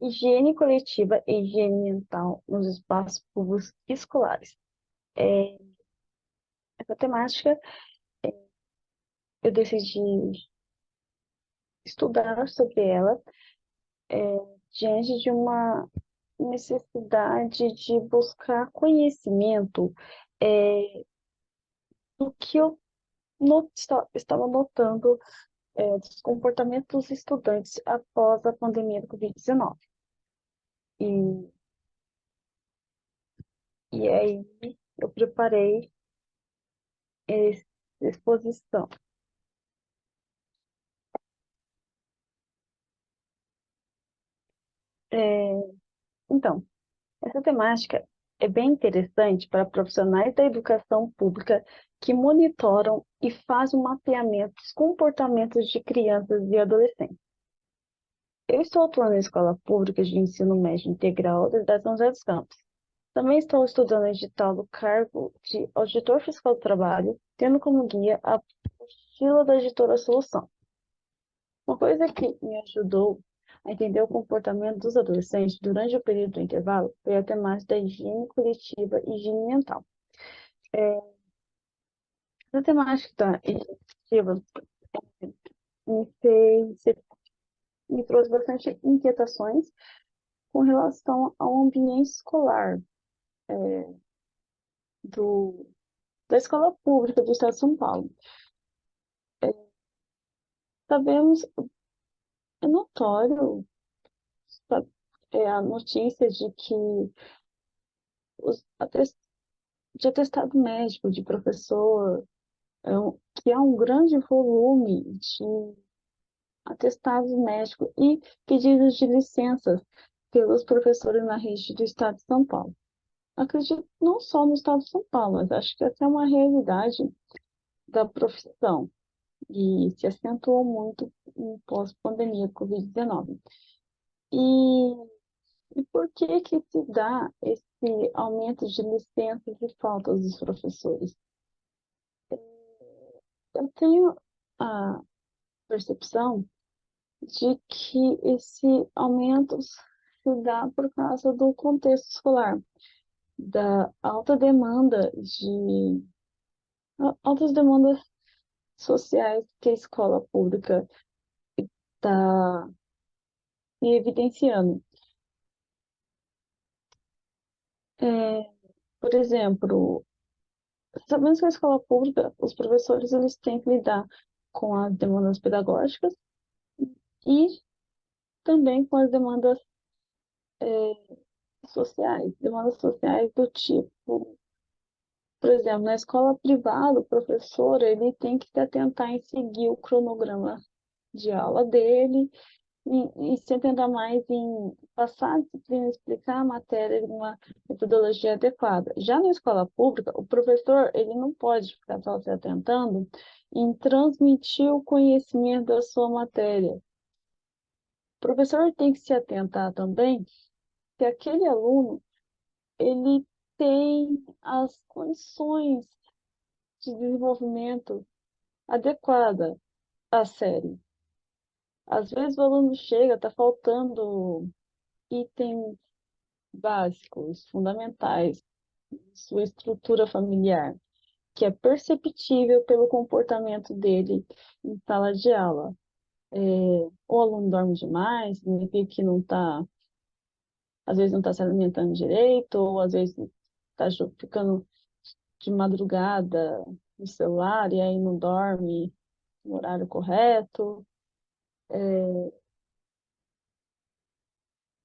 Higiene coletiva e higiene mental nos espaços públicos escolares. É, essa temática eu decidi estudar sobre ela diante de uma necessidade de buscar conhecimento do que eu estava notando dos comportamentos dos estudantes após a pandemia do Covid-19. E, e aí eu preparei essa exposição. É, então, essa temática é bem interessante para profissionais da educação pública que monitoram e fazem um mapeamento dos comportamentos de crianças e adolescentes. Eu estou atuando na escola pública de ensino médio integral da cidade de São José dos Campos. Também estou estudando o edital do cargo de auditor fiscal do trabalho, tendo como guia a apostila da editora Solução. Uma coisa que me ajudou a entender o comportamento dos adolescentes durante o período do intervalo foi a temática da higiene coletiva e higiene mental. A temática da higiene coletiva me, fez, me trouxe bastante inquietações com relação ao ambiente escolar do, da escola pública do Estado de São Paulo. Sabemos, é notório, a notícia de que de atestado médico de professor, que há um grande volume de atestados médicos e pedidos de licenças pelos professores na rede do Estado de São Paulo. Acredito não só no Estado de São Paulo, mas acho que essa é uma realidade da profissão e se acentuou muito em pós-pandemia do Covid-19. E, e por que que se dá esse aumento de licenças e faltas dos professores? Eu tenho a percepção de que esse aumento se dá por causa do contexto escolar, da altas demandas sociais que a escola pública está evidenciando. É, por exemplo, sabemos que a escola pública, os professores eles têm que lidar com as demandas pedagógicas e também com as demandas sociais do tipo, por exemplo, na escola privada, o professor ele tem que se atentar em seguir o cronograma de aula dele e se atentar mais em passar a disciplina, explicar a matéria de uma metodologia adequada. Já na escola pública, o professor ele não pode ficar só se atentando em transmitir o conhecimento da sua matéria. O professor tem que se atentar também que aquele aluno ele tem as condições de desenvolvimento adequada à série. Às vezes o aluno chega, está faltando itens básicos, fundamentais, sua estrutura familiar, que é perceptível pelo comportamento dele em sala de aula. O aluno dorme demais, significa que não está, às vezes não está se alimentando direito, ou às vezes está ficando de madrugada no celular e aí não dorme no horário correto.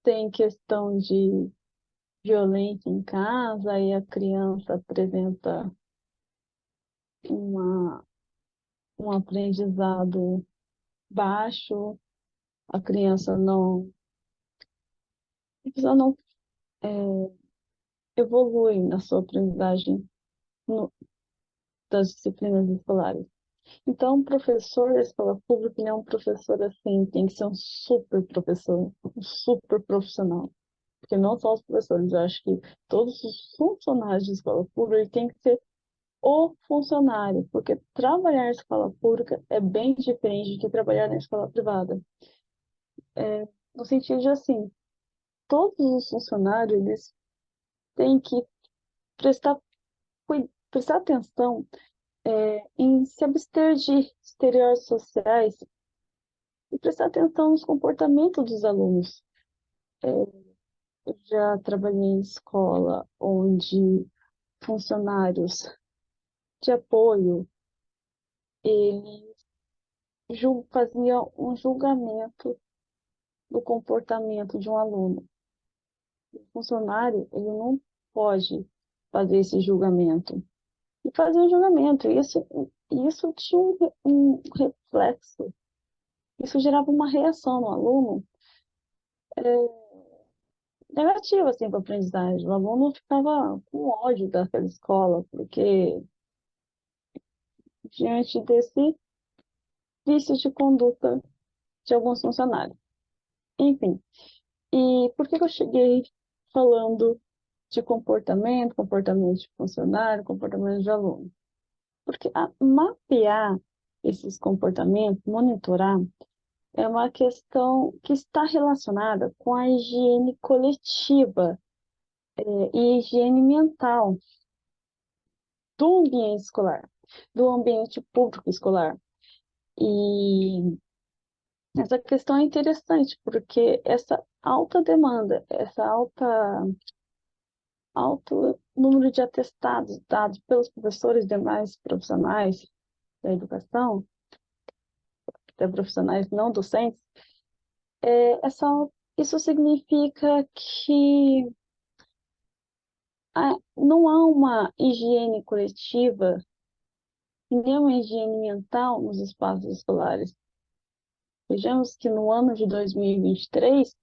Tem questão de violência em casa e a criança apresenta uma, um aprendizado baixo, a pessoa não evolui na sua aprendizagem das disciplinas escolares. Então, o professor da escola pública, ele é um professor assim, tem que ser um super professor, um super profissional. Porque não só os professores, eu acho que todos os funcionários de escola pública têm que ser o funcionário, porque trabalhar na escola pública é bem diferente de trabalhar na escola privada. No sentido de assim, todos os funcionários eles têm que prestar, prestar atenção em se abster de estereótipos sociais e prestar atenção nos comportamentos dos alunos. Eu já trabalhei em escola onde funcionários de apoio, eles faziam um julgamento do comportamento de um aluno. O funcionário, ele não pode fazer esse julgamento. E fazer o julgamento, isso tinha um reflexo, isso gerava uma reação no aluno negativa, assim, para a aprendizagem. O aluno ficava com ódio daquela escola, porque diante desse vício de conduta de alguns funcionários. Enfim, e por que que eu cheguei falando de comportamento de funcionário, comportamento de aluno? Porque mapear esses comportamentos, monitorar, é uma questão que está relacionada com a higiene coletiva, e higiene mental do ambiente escolar, do ambiente público escolar. E essa questão é interessante, porque essa alta demanda, alto número de atestados dados pelos professores e demais profissionais da educação, até profissionais não docentes, é, essa, isso significa que não há uma higiene coletiva e nem uma higiene mental nos espaços escolares. Vejamos que no ano de 2023,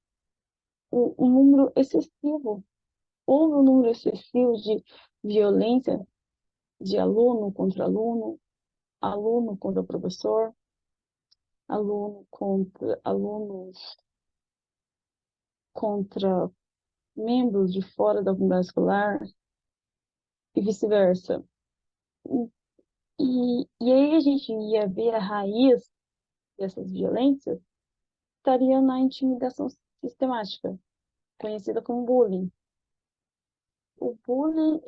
um número excessivo, houve um número excessivo de violência de aluno contra aluno, aluno contra professor, aluno contra alunos contra membros de fora da comunidade escolar e vice-versa. E aí a gente ia ver a raiz dessas violências, estaria na intimidação sistemática, conhecida como bullying. O bullying,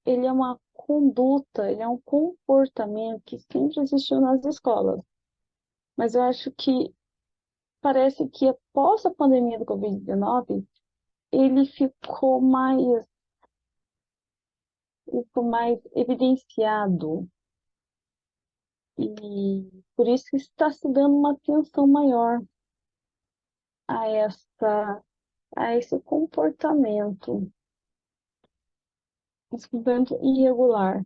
ele é uma conduta, ele é um comportamento que sempre existiu nas escolas. Mas eu acho que parece que após a pandemia do Covid-19, ele ficou mais evidenciado. E por isso está se dando uma atenção maior a esse comportamento irregular,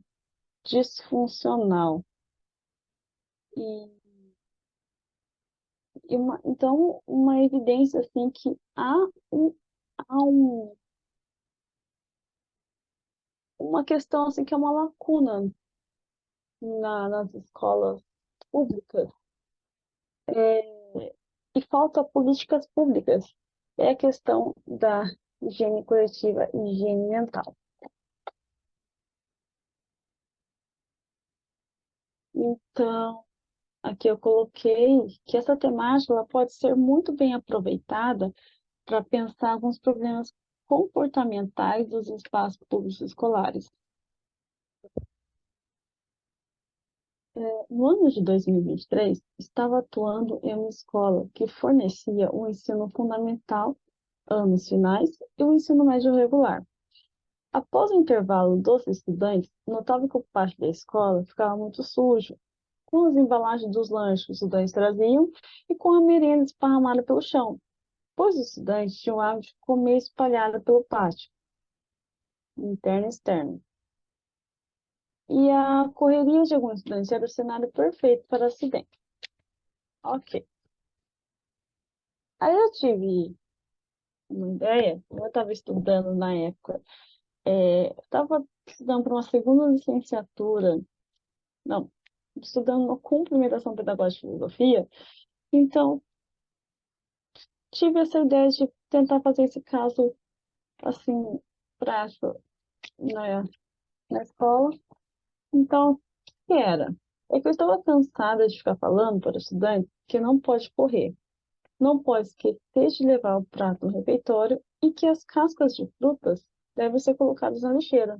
disfuncional. E, então, uma evidência assim que há uma questão assim que é uma lacuna nas escolas públicas, e falta políticas públicas. É a questão da higiene coletiva e higiene mental. Então, aqui eu coloquei que essa temática ela pode ser muito bem aproveitada para pensar alguns problemas comportamentais dos espaços públicos escolares. No ano de 2023, estava atuando em uma escola que fornecia o ensino fundamental, anos finais, e o ensino médio regular. Após o intervalo dos estudantes, notava que o pátio da escola ficava muito sujo, com as embalagens dos lanches que os estudantes traziam e com a merenda esparramada pelo chão, pois os estudantes tinham o hábito de comer espalhada pelo pátio, interno e externo. E a correria de alguns estudantes era o cenário perfeito para acidente. Ok. Aí eu tive uma ideia, eu estava estudando na época, eu estava estudando para uma segunda licenciatura, não, estudando uma complementação pedagógica de filosofia, então tive essa ideia de tentar fazer esse caso, assim, prático na escola. Então, o que era? É que eu estava cansada de ficar falando para o estudante que não pode correr. não pode esquecer de levar o prato no refeitório e que as cascas de frutas devem ser colocadas na lixeira.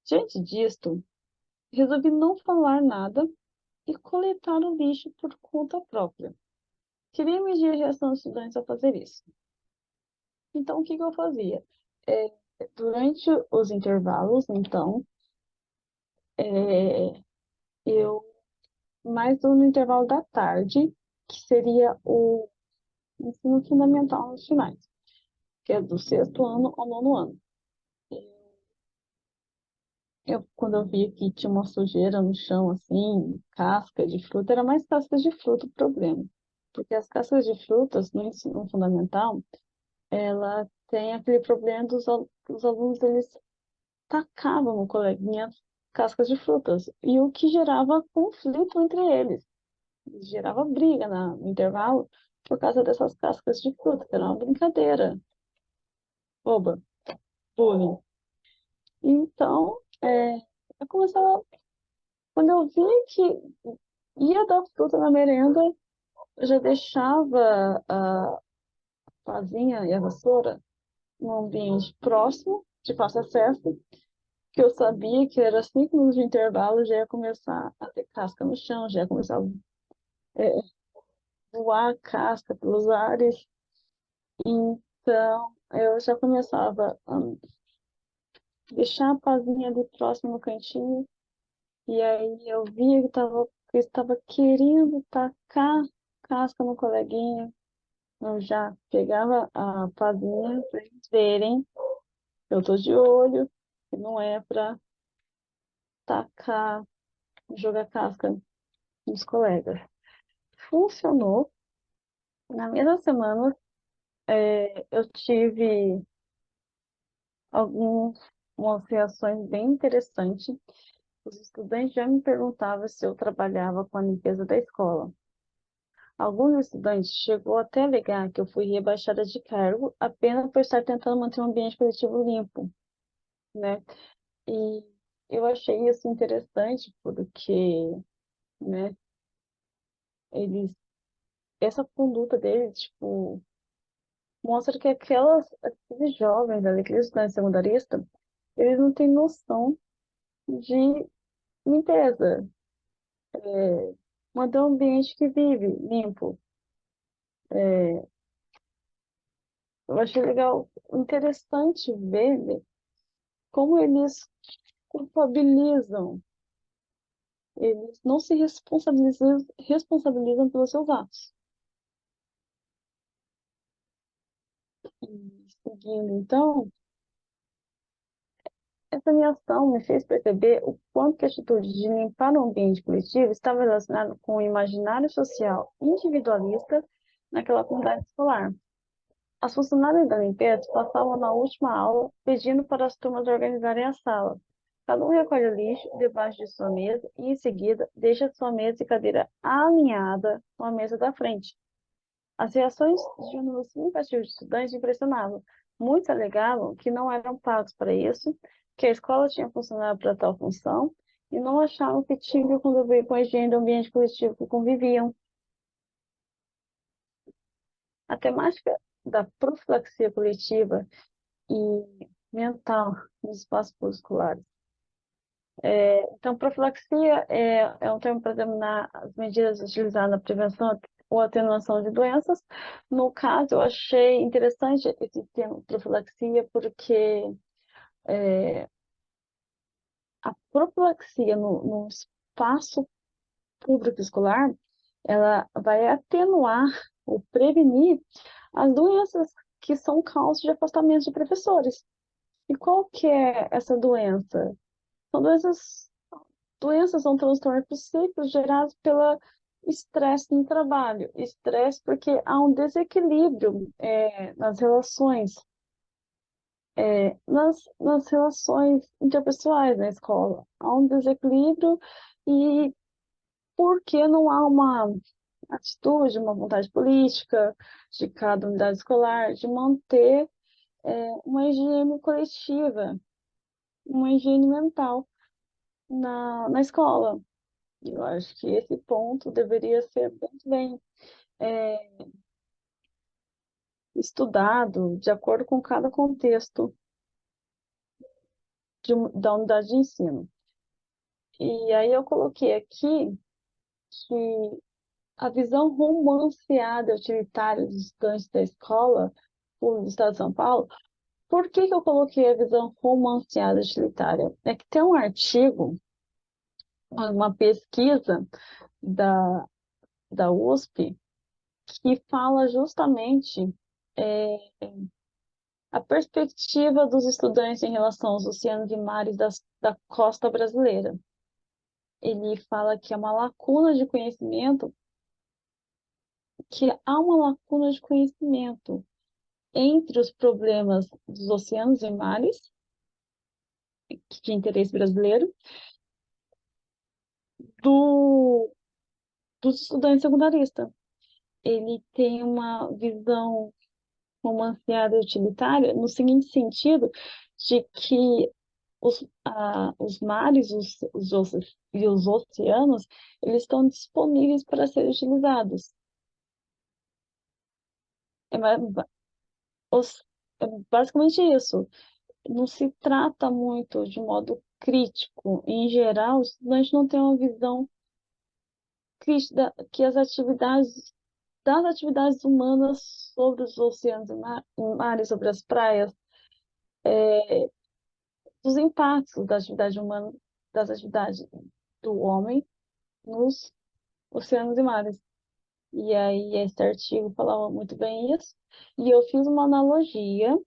Diante disto, resolvi não falar nada e coletar o lixo por conta própria. Queria medir a reação dos estudantes ao fazer isso. Então, o que que eu fazia? É, durante os intervalos, então, é, eu, mais no intervalo da tarde, que seria o ensino fundamental nos finais, que é do sexto ano ao nono ano. Quando eu via que tinha uma sujeira no chão, assim, casca de fruta, era mais cascas de fruta o problema. Porque as cascas de frutas, no ensino fundamental, ela tem aquele problema dos alunos, eles tacavam no coleguinha cascas de frutas, e o que gerava conflito entre eles. Gerava briga no intervalo por causa dessas cascas de fruta, que era uma brincadeira. Oba, bullying. Então, eu começava, quando eu vi que ia dar fruta na merenda, eu já deixava a pazinha e a vassoura num ambiente próximo, de fácil acesso, que eu sabia que era 5 minutos de intervalo, já ia começar a ter casca no chão, já ia começar a voar casca pelos ares. Então, eu já começava a deixar a pazinha ali próximo no cantinho, e aí eu via que estava querendo tacar casca no coleguinha. Eu já pegava a pazinha para eles verem, eu tô de olho, que não é para tacar, jogar casca nos colegas. Funcionou. Na mesma semana, eu tive algumas reações bem interessantes. Os estudantes já me perguntavam se eu trabalhava com a limpeza da escola. Alguns estudantes chegou até a alegar que eu fui rebaixada de cargo apenas por estar tentando manter um ambiente coletivo limpo, né? E eu achei isso interessante porque, né, eles, essa conduta deles, tipo, mostra que aqueles jovens, aqueles estudantes secundaristas, eles não têm noção de limpeza, manter um ambiente que vive limpo. Eu achei legal, interessante ver, né, como eles culpabilizam, eles não se responsabilizam pelos seus atos. E seguindo, então, essa minha ação me fez perceber o quanto que a atitude de limpar o ambiente coletivo estava relacionada com o imaginário social individualista naquela comunidade escolar. As funcionárias da limpeza passavam na última aula pedindo para as turmas organizarem a sala. Cada um recolhe o lixo debaixo de sua mesa e, em seguida, deixa sua mesa e cadeira alinhada com a mesa da frente. As reações de um número significativo de estudantes impressionavam. Muitos alegavam que não eram pagos para isso, que a escola tinha funcionado para tal função, e não achavam que tinham que contribuir com a higiene do ambiente coletivo que conviviam. A temática da profilaxia coletiva e mental nos espaços escolares. Então, profilaxia é um termo para denominar as medidas utilizadas na prevenção ou atenuação de doenças. No caso, eu achei interessante esse termo profilaxia porque a profilaxia no espaço público escolar, ela vai atenuar ou prevenir as doenças que são causa de afastamento de professores. E qual que é essa doença? São doenças são transtornos psíquicos gerados pelo estresse no trabalho. Estresse porque há um desequilíbrio nas relações, nas relações interpessoais na escola. Há um desequilíbrio e porque não há uma atitude, uma vontade política de cada unidade escolar de manter uma higiene coletiva, uma higiene mental na escola. Eu acho que esse ponto deveria ser muito bem estudado de acordo com cada contexto da unidade de ensino. E aí eu coloquei aqui que a visão romanceada e utilitária dos estudantes da escola pública do Estado de São Paulo. Por que que eu coloquei a visão romanceada e utilitária? É que tem um artigo, uma pesquisa da, da USP, que fala justamente é, a perspectiva dos estudantes em relação aos oceanos e mares da costa brasileira. Ele fala que é uma lacuna de conhecimento, que há uma lacuna de conhecimento entre os problemas dos oceanos e mares, de interesse brasileiro, do, dos estudantes secundaristas. Ele tem uma visão romanceada e utilitária no seguinte sentido, de que os mares e os oceanos, eles estão disponíveis para serem utilizados. É, os- é basicamente isso. Não se trata muito de modo crítico. Em geral, os estudantes não têm uma visão crítica que das atividades humanas sobre os oceanos e mares, sobre as praias, dos impactos da atividade humana, das atividades do homem nos oceanos e mares. E aí, esse artigo falava muito bem isso. E eu fiz uma analogia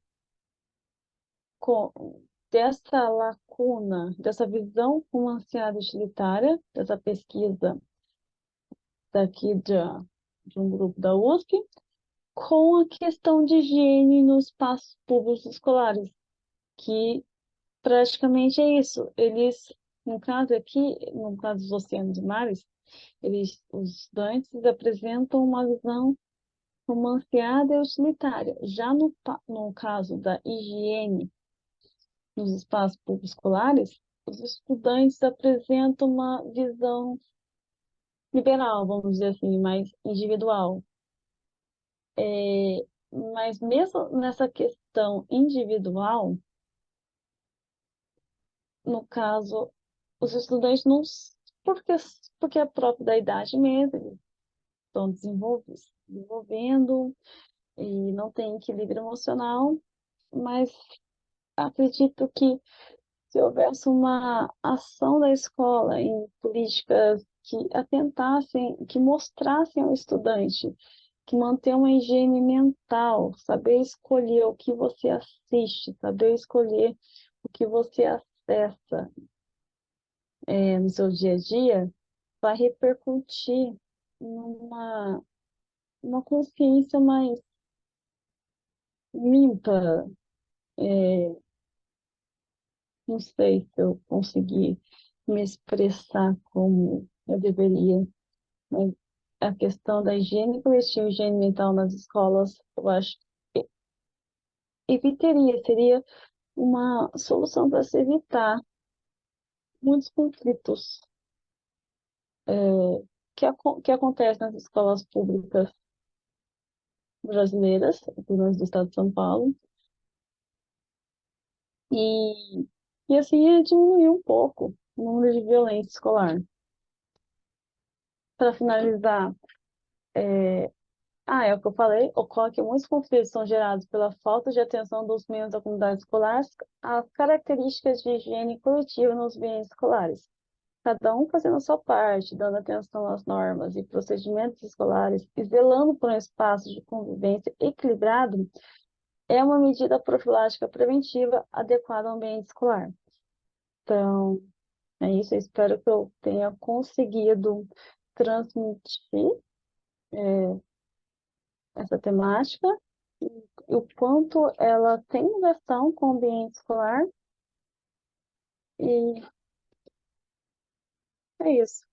com, dessa lacuna, dessa visão romanceada e utilitária, dessa pesquisa daqui de um grupo da USP, com a questão de higiene nos espaços públicos escolares, que praticamente é isso. Eles, no caso aqui, no caso dos oceanos e mares, os estudantes apresentam uma visão romanceada e utilitária. Já no caso da higiene nos espaços públicos escolares, os estudantes apresentam uma visão liberal, vamos dizer assim, mais individual. Mas mesmo nessa questão individual, no caso, os estudantes não, porque, porque é próprio da idade mesmo, eles estão desenvolvendo e não tem equilíbrio emocional, mas acredito que se houvesse uma ação da escola em políticas que atentassem, que mostrassem ao estudante que manter uma higiene mental, saber escolher o que você assiste, saber escolher o que você acessa, no seu dia a dia, vai repercutir numa uma consciência mais limpa. Não sei se eu consegui me expressar como eu deveria, mas a questão da higiene coletiva e higiene mental nas escolas, eu acho que seria uma solução para se evitar muitos conflitos que acontecem nas escolas públicas brasileiras, pelo menos do estado de São Paulo, e, e assim diminuir um pouco o número de violência escolar. Para finalizar, é o que eu falei, ocorre que muitos conflitos são gerados pela falta de atenção dos membros da comunidade escolar às características de higiene coletiva nos ambientes escolares. Cada um fazendo a sua parte, dando atenção às normas e procedimentos escolares e zelando por um espaço de convivência equilibrado, é uma medida profilática preventiva adequada ao ambiente escolar. Então, é isso. Eu espero que eu tenha conseguido transmitir essa temática e o quanto ela tem ligação com o ambiente escolar. E é isso.